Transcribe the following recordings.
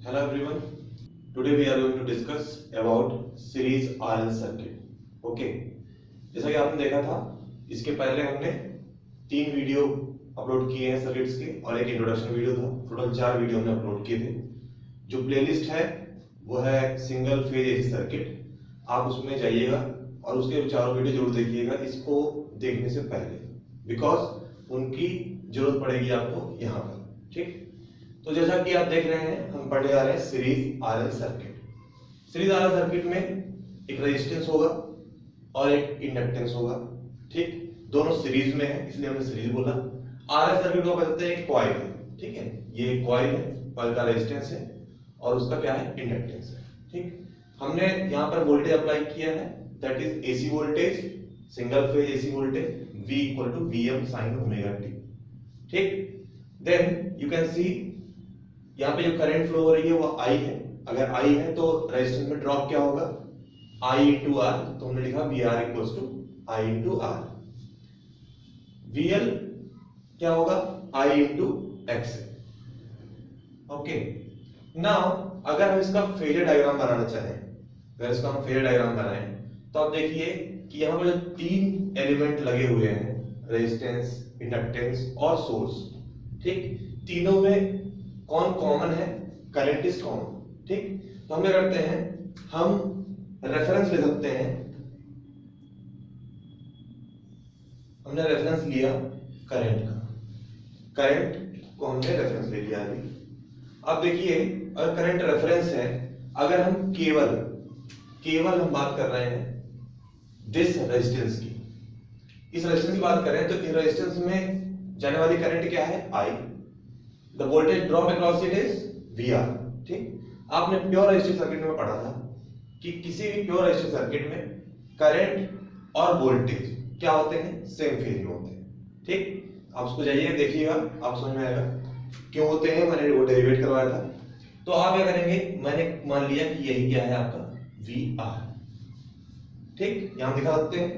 Hello everyone. Today we are going to discuss about series RL circuit. Okay. जैसा कि आपने देखा था, इसके पहले हमने 3 वीडियो अपलोड किए हैं सर्किट्स के और एक इंट्रोडक्शन वीडियो था। टोटल 4 वीडियो हमने अपलोड किए थे। जो प्लेलिस्ट है वो है सिंगल फेज एसी सर्किट। आप उसमें जाइएगा और उसके चारों वीडियो जरूर देखिएगा इसको देखने से पहले, बिकॉज उनकी जरूरत पड़ेगी आपको यहाँ पर। ठीक, तो जैसा कि आप देख रहे हैं हम पढ़ने जा रहे हैं series RL circuit. Series RL circuit में एक रेजिस्टेंस होगा और एक इंडक्टेंस होगा। ठीक, दोनों सीरीज में है इसलिए हमने सीरीज बोला। आरएल सर्किट को कहते हैं कॉइल है। ठीक है, ये एक कॉइल है, कॉइल का रेजिस्टेंस है और उसका क्या है, इंडक्टेंस है। ठीक, हमने यहाँ पर वोल्टेज अप्लाई किया है, that is AC voltage, single phase AC voltage V equal to Vm sin omega t। ठीक, देन यू कैन सी यहाँ पे जो करंट फ्लो हो रही है वो I है। अगर I है तो रेजिस्टेंस में ड्रॉप क्या होगा, I इंटू R, तो हमने लिखा VR equals to I into R। VL क्या होगा, I into X। Okay, now अगर हम इसका फेजर डायग्राम बनाना चाहें, अगर इसका हम फेजर डायग्राम बनाएं तो आप देखिए कि यहाँ पर जो 3 एलिमेंट लगे हुए हैं, रेजिस्टेंस, इंडक्टेंस और सोर्स। ठीक, तीनों में कौन कॉमन है, करंट इज कॉमन। ठीक, तो हम क्या करते हैं, हम रेफरेंस ले सकते हैं। हमने रेफरेंस लिया करंट का, करंट को हमने रेफरेंस ले लिया अभी। अब देखिए अगर करंट रेफरेंस है, अगर हम केवल हम बात कर रहे हैं दिस रेजिस्टेंस की, इस रेजिस्टेंस की बात करें तो इस रेजिस्टेंस में जाने वाली करंट क्या है, I। The voltage drop across it is VR। ठीक, आपने प्योर रेजिस्टिव सर्किट में पढ़ा था कि किसी भी प्योर रेजिस्टिव सर्किट में करंट और वोल्टेज क्या होते हैं, सेम फेज में होते हैं। ठीक, आप उसको जाइए देखिएगा, आप समझ में आएगा क्यों होते हैं, मैंने वो डेरिवेट करवाया था। तो आप क्या करेंगे, मैंने मान लिया कि यही क्या है आपका VR। ठीक, यहां दिखा सकते हैं।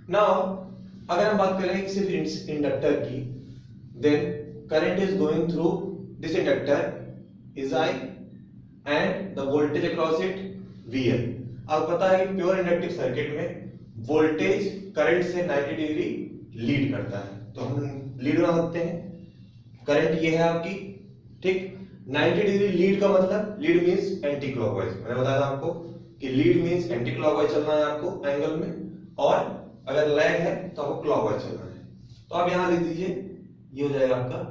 नाउ अगर हम बात करें सिर्फ इंडक्टर की, then current is going through this inductor is I and the voltage across it VL। आपको पता है कि प्योर इंडक्टिव सर्किट में वोल्टेज करंट से 90 डिग्री लीड करता है, तो हम लीड बना सकते हैं। करंट ये है आपकी, ठीक, 90 डिग्री लीड का मतलब, लीड मींस एंटी क्लॉकवाइज। मैंने बताया था आपको कि लीड मींस एंटी क्लॉकवाइज चलना है आपको एंगल में, और अगर लैग है तो आपको क्लॉकवाइज चलना है। तो आप यहां लिख दीजिए, ये हो जाएगा आपका,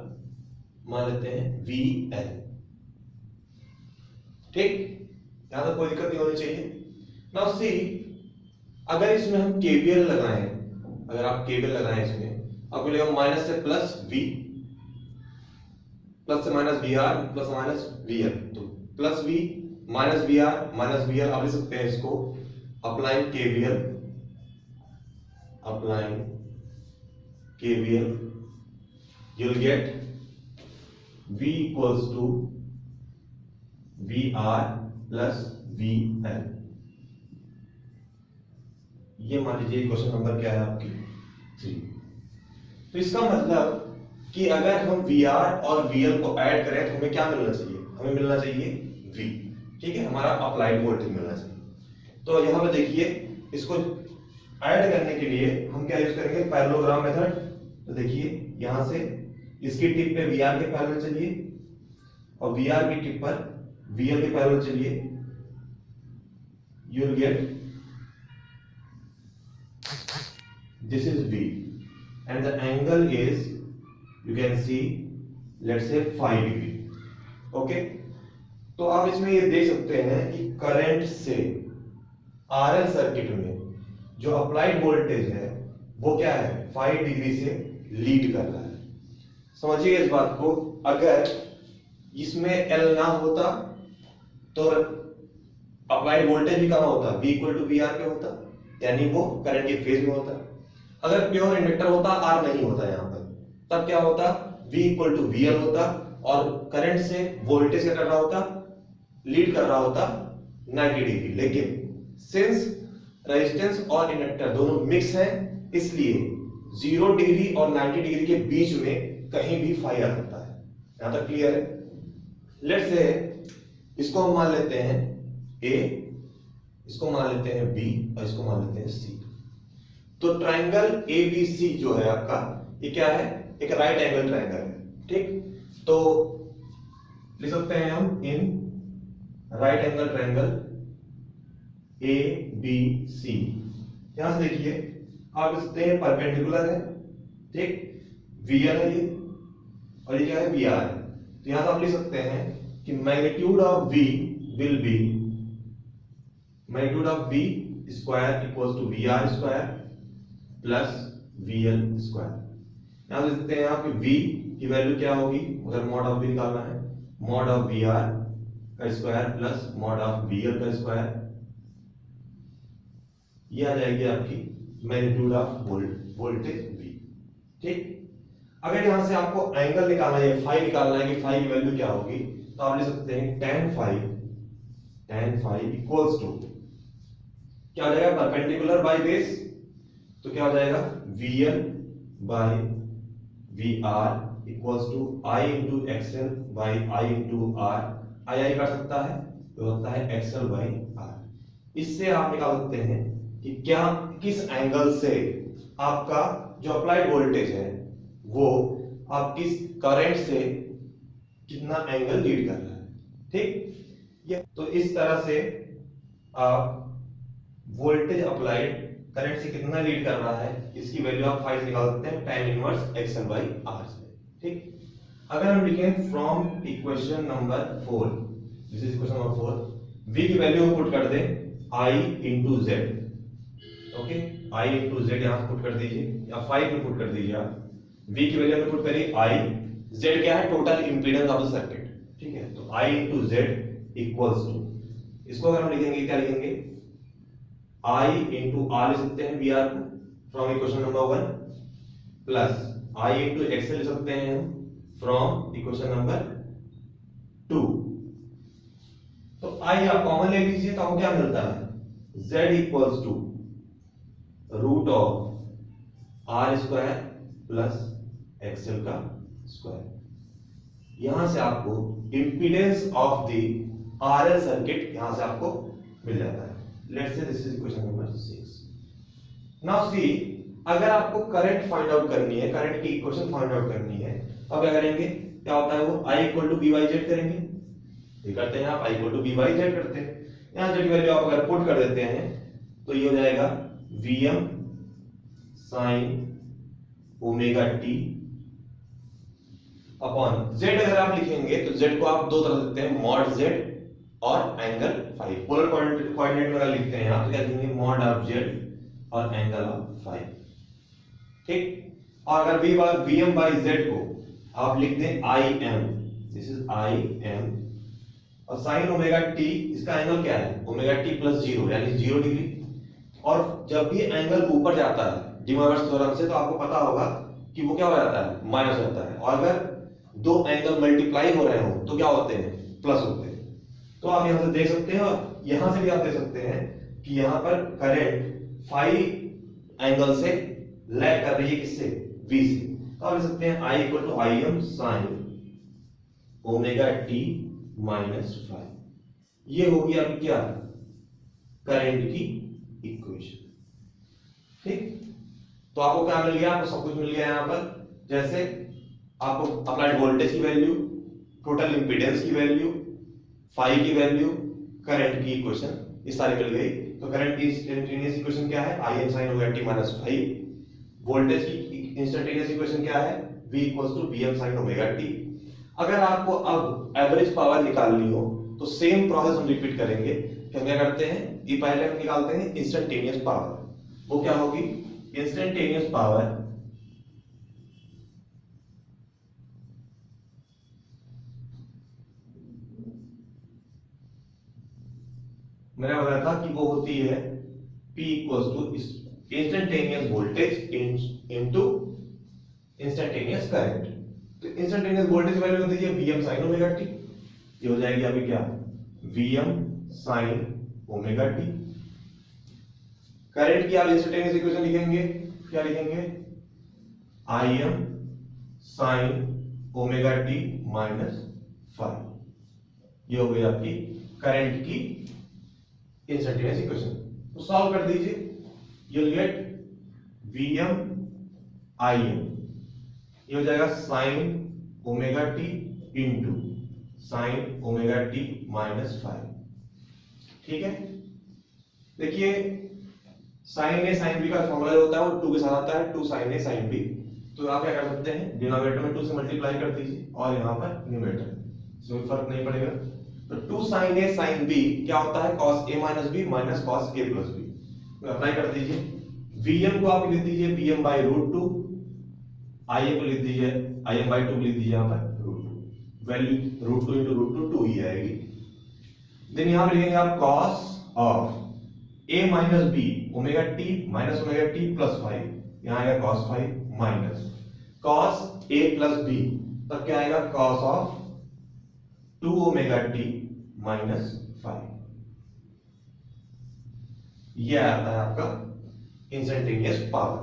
मान लेते हैं VL। ठीक, यहां तक कोई दिक्कत नहीं होनी चाहिए। नाउ सी, अगर इसमें हम KVL लगाएं, अगर आप KVL लगाएं इसमें, आपको मिलेगा माइनस से प्लस V, प्लस से minus VR, plus minus VL। तो plus V minus VR minus VL आप लिख सकते हैं इसको applying KVL, you'll get V equals to VR plus VL। ये मान लीजिए क्वेश्चन नंबर क्या है आपकी 3। तो इसका मतलब कि अगर हम VR और VL को ऐड करें तो हमें क्या मिलना चाहिए, हमें मिलना चाहिए V। ठीक है, हमारा अप्लाइड वोल्टेज मिलना चाहिए। तो यहां पे देखिए, इसको ऐड करने के लिए हम क्या यूज करेंगे, पैरेललोग्राम मेथड। तो देखिए यहां से इसकी टिप पे VR के पैरेलल चलिए और VR की टिप पर VL के पैरेलल चलिए, you will get this is V and the angle is, you can see, let's say 5 degree. Okay, तो आप इसमें ये देख सकते हैं कि करंट से RL सर्किट में जो अप्लाइड वोल्टेज है वो क्या है, 5 डिग्री से लीड कर रहा है। समझिए इस बात को, अगर इसमें L ना होता तो अप्लाइड वोल्टेज भी कहां होता, V इक्वल टू VR पे होता, यानी वो करंट के फेज में होता। अगर प्योर इंडक्टर होता, R नहीं होता यहाँ पर, तब क्या होता, V इक्वल टू VL होता और करंट से वोल्टेज क्या कर रहा होता, लीड कर रहा होता 90 डिग्री। लेकिन सिंस रेजिस्टेंस और इंडक्टर दोनों मिक्स है, इसलिए 0 डिग्री और 90 डिग्री के बीच में कहीं भी फाई आ सकता है। यहां तक क्लियर है। लेट्स से इसको हम मान लेते हैं ए, इसको मान लेते हैं बी और इसको मान लेते हैं सी। तो ट्राइंगल एबीसी जो है आपका, ये क्या है, एक राइट एंगल ट्राइंगल है। ठीक, तो लिख सकते हैं हम in right angle triangle A B C. यहां से देखिए आप लिख सकते हैं परपेंडिकुलर है, ठीक, वीएल है ये, और ये क्या है, वी आर है। तो यहां से आप लिख सकते हैं कि magnitude of V will be magnitude of V square equals to V R square plus V L square. यहां लिख सकते हैं आप कि वी की वैल्यू क्या होगी, अगर मॉड ऑफ वी निकालना है, मॉड ऑफ वी आर का square plus mod of V L का स्क्वायर, ये आ जाएगी आपकी मैग्नीट्यूड ऑफ वोल्टेज वी। ठीक, अगर यहां से आपको एंगल निकालना है, फाई निकालना है कि फाई की वैल्यू क्या होगी, तो आप लिख सकते हैं tan फाई इक्वल्स टू क्या हो जाएगा, परपेंडिकुलर बाय बेस, तो क्या हो जाएगा VL by VR equals to I into XL by I into R। आई कर सकता है तो होता है XL बाय R। इससे आप निकाल सकते हैं कि क्या किस एंगल से आपका जो अप्लाइड वोल्टेज है वो आप किस करंट से कितना एंगल लीड कर रहा है। ठीक, ये तो इस तरह से आप वोल्टेज अप्लाइड करंट से कितना लीड कर रहा है इसकी वैल्यू आप फाइव निकाल सकते हैं tan inverse XL by R से। ठीक, अगर हम लिखें from equation number 4, this is equation number 4, v की वैल्यू हम पुट कर दें I into Z, okay, I into Z यहां पुट कर दीजिए या 5 में पुट कर दीजिए आप। v की वैल्यू में पुट करिए I, Z क्या है, total impedance of the circuit. ठीक है, तो I into Z equals to, इसको अगर हम लिखेंगे क्या लिखेंगे, I into R लिख सकते हैं VR को from equation number 1 plus I into XL लिख सकते हैं हम फ्रॉम इक्वेशन नंबर 2। तो I आप कॉमन ले लीजिए तो आपको क्या मिलता है, Z equals to root of R square plus XL का स्क्वायर। यहां से आपको impedance of the RL circuit यहां से आपको मिल जाता है। Let's say this is equation number 6. Now see, अगर आपको करंट फाइंड आउट करनी है, करंट की इक्वेशन फाइंड आउट करनी है, तो आप क्या करेंगे, क्या होता है वो I equal to B by Z करेंगे, ये करते हैं आप I equal to B by Z करते हैं। यहाँ जेड की वैल्यू आप अगर पुट कर देते हैं तो ये हो जाएगा Vm sign omega T upon Z। अगर आप लिखेंगे तो Z को आप दो तरह लिखते हैं, मॉड Z और एंगल फाई। पोलर कोऑर्डिनेट में अगर लिखते हैं आप तो क्या लिखेंगे, मॉड ऑफ Z और एंगल ऑफ फाई। ठीक, और अगर Vm बाई Z को आप लिख दें Im, दिस इज Im, और साइन ओमेगा टी, इसका एंगल क्या है, ओमेगा टी प्लस 0 यानी 0 डिग्री। और जब भी एंगल ऊपर जाता है डी मोर्गन थ्योरम से, तो आपको पता होगा कि वो क्या हो जाता है, माइनस हो जाता है, और अगर दो एंगल मल्टीप्लाई हो रहे हो तो क्या होते हैं, प्लस होते हैं। तो आप यहां से देख सकते हैं और यहां से भी आप देख सकते हैं कि यहां पर करंट फाई एंगल से लैग कर रही है, किससे, V से। तो आप लिख सकते हैं I equal to Im sine omega T minus phi. ये होगी आपकी क्या, करंट की इक्वेशन। ठीक, तो आपको क्या मिल गया, आपको सब कुछ मिल गया यहां पर, जैसे आपको अप्लाइड वोल्टेज की वैल्यू, टोटल इंपीडेंस की वैल्यू, फाई की वैल्यू, करंट की इक्वेशन, ये सारी मिल गई। तो करंट की इंस्टेंटेनियस इक्वेशन क्या है, Im sin omega t minus phi. Voltage की इंस्टेंटेनियस इक्वेशन क्या है, V equals to Vm sin omega t। अगर आपको अब एवरेज पावर निकालनी हो तो सेम प्रोसेस हम रिपीट करेंगे। हम क्या करते हैं, ये पहले हम निकालते हैं इंस्टेंटेनियस पावर। वो क्या होगी, इंस्टेंटेनियस पावर मैंने बताया था कि वो होती है P equals to instantaneous voltage into instantaneous current. तो इंस्टेंटेनियस वोल्टेज वैल्यू होती है Vm sin ओमेगा t, ये हो जाएगी अभी क्या, Vm sin omega t। Current की आप इंस्टेंटेनियस इक्वेशन लिखेंगे, क्या लिखेंगे, Im sin omega t minus phi. ये हो गई आपकी करंट की इंस्टेंटेनियस इक्वेशन। तो सॉल्व कर दीजिए, you will get Vm Im, ये हो जाएगा sign omega T into sine omega T minus 5। ठीक है, देखिए साइन ए साइन बी का फॉर्मूला होता है वो 2 के साथ आता है, 2 साइन ए साइन बी। तो आप क्या कर सकते हैं, डिनोमिनेटर में 2 से मल्टीप्लाई कर दीजिए और यहाँ पर न्यूमरेटर, इसमें फर्क नहीं पड़ेगा। तो 2 साइन ए साइन बी क्या होता है, cos a minus B minus cos a plus B. तो अप्लाई कर दीजिए, Vm को आप लिख दीजिए Vm बाई रूट 2, Ia को लिख दीजिए Im बाई 2 लिख दीजिए यहाँ पर root 2, value root 2 into root 2 2 ही आएगी। देन यहाँ पर लिखेंगे आप cos of a minus B omega T minus omega T plus 5, यहाँ आएगा cos 5 minus cos a plus b, तब क्या आएगा cos of 2 omega T minus 5। ये आता है आपका इंस्टेंटेनियस पावर।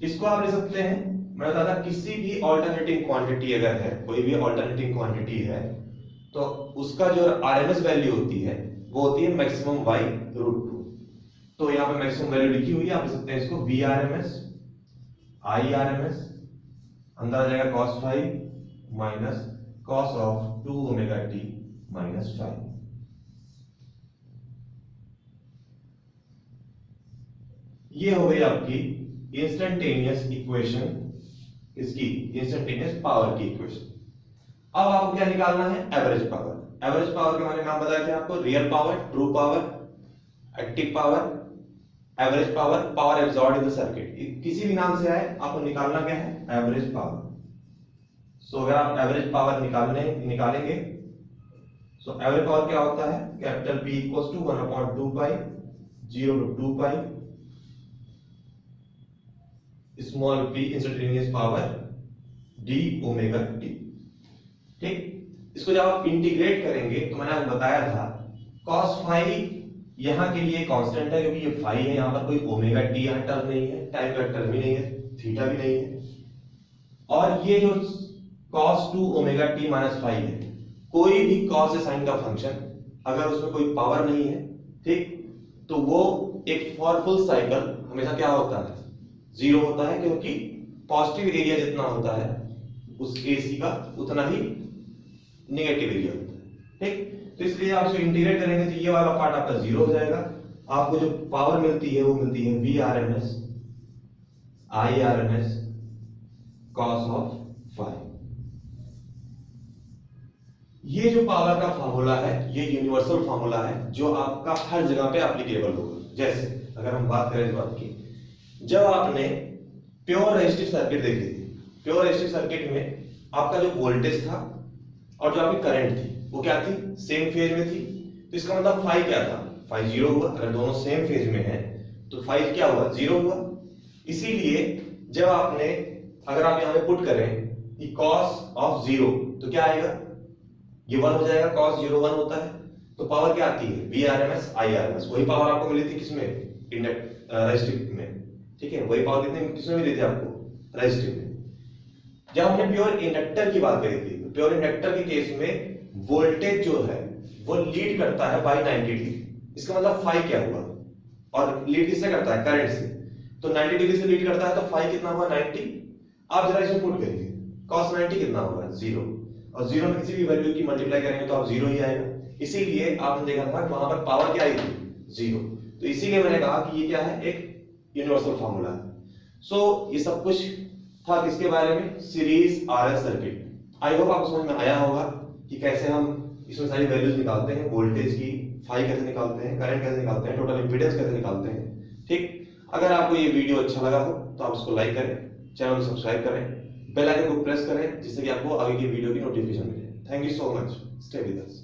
इसको आप ले सकते हैं, मैं बता था किसी भी ऑल्टरनेटिंग क्वांटिटी अगर है, कोई भी ऑल्टरनेटिंग क्वांटिटी है, तो उसका जो आरएमएस वैल्यू होती है वो होती है मैक्सिमम वाई रूट 2। तो यहाँ पे मैक्सिमम वैल्यू लिखी हुई है, आप लिख सकते हैं इसको V R M S I R M S, अंदर आ जाएगा cos 5 minus cos of 2 omega T minus 5। ये हो गई आपकी इंस्टेंटेनियस इक्वेशन, इसकी इंस्टेंटेनियस पावर की इक्वेशन। अब आपको क्या निकालना है, एवरेज पावर। एवरेज पावर के बारे में नाम बताया था आपको, real power, true power, active power, average power, power absorbed in the circuit. किसी भी नाम से आए आपको निकालना क्या है, एवरेज पावर। सो अगर आप एवरेज पावर निकालेंगे, सो एवरेज पावर क्या होता है, capital P equals to 1/2 pi 0 to 2 pi small p instantaneous power d omega t। ठीक, इसको जब आप इंटीग्रेट करेंगे तो मैंने आपको बताया था cos phi यहाँ के लिए कांस्टेंट है क्योंकि ये phi है, यहाँ पर कोई ओमेगा t यहाँ टर्म नहीं है, टाइम का टर्म भी नहीं है, थीटा भी नहीं है। और ये जो cos 2 ओमेगा t माइनस 5 है, कोई भी cos साइन का फंक्शन अगर उसमें कोई पावर नहीं है, ठीक, तो वो एक फॉर फुल साइकिल हमेशा क्या होता है, जीरो होता है, क्योंकि पॉजिटिव एरिया जितना होता है उस AC का उतना ही नेगेटिव एरिया होता है। ठीक, तो इसलिए आप इसको इंटीग्रेट करेंगे तो ये वाला पार्ट आपका जीरो हो जाएगा। आपको जो पावर मिलती है वो मिलती है VRMS IRMS cos ऑफ 5। ये जो पावर का फार्मूला है ये यूनिवर्सल फार्मूला है जो आपका हर जगह पे एप्लीकेबल होगा। जैसे अगर हम बात करें इस बात की, जब आपने प्योर रेजिस्टिव सर्किट देखी थी, प्योर रेजिस्टिव सर्किट में आपका जो वोल्टेज था और जो आपकी करंट थी वो क्या थी, सेम फेज में थी। तो इसका मतलब फाई क्या था, फाई जीरो हुआ। अगर दोनों सेम फेज में है तो फाई क्या हुआ, जीरो हुआ। इसीलिए जब आपने, अगर आप यहाँ पे पुट करें कि cos ऑफ जीरो तो क्या आएगा, ये 1 हो जाएगा, cos 0 1 होता है। तो पावर क्या आती है, VRMS IRMS। वही पावर आपको मिली थी किसमें, रेजिस्टिव में। ठीक है, वही पावर कितने किसमें मिली थी आपको, रेजिस्टिव में। जब हमने प्योर इंडक्टर की बात करी थी, प्योर इंडक्टर के केस में वोल्टेज जो है वो लीड करता है बाय 90 डिग्री। इसका मतलब फाई क्या हुआ, और लीड किससे करता है, करंट से। तो 90 डिग्री से लीड करता है तो फाई कितना हुआ, 90। आप जरा इसे पुट करिए, cos 90 कितना होगा, 0। और 0 में किसी भी वैल्यू की मल्टीप्लाई करेंगे तो आप 0 ही आएगा। इसीलिए आपने देखा था वहां पर पावर क्या आई थी, 0। तो इसीलिए मैंने कहा कि ये क्या है, एक यूनिवर्सल फार्मूला है। सो ये सब कुछ था किसके बारे में, series RL circuit. I hope आपको समझ में आया होगा कि कैसे हम इसमें सारी वैल्यूज निकालते हैं, वोल्टेज की, फाई कैसे निकालते हैं, करंट कैसे निकालते हैं, टोटल इंपीडेंस कैसे निकालते हैं। ठीक, अगर आपको ये वीडियो अच्छा लगा हो तो आप इसको लाइक करें, चैनल को सब्सक्राइब करें, बेल आइकन को प्रेस करें जिससे कि आपको आगे की वीडियो की नोटिफिकेशन मिले। Thank you so much, stay with us.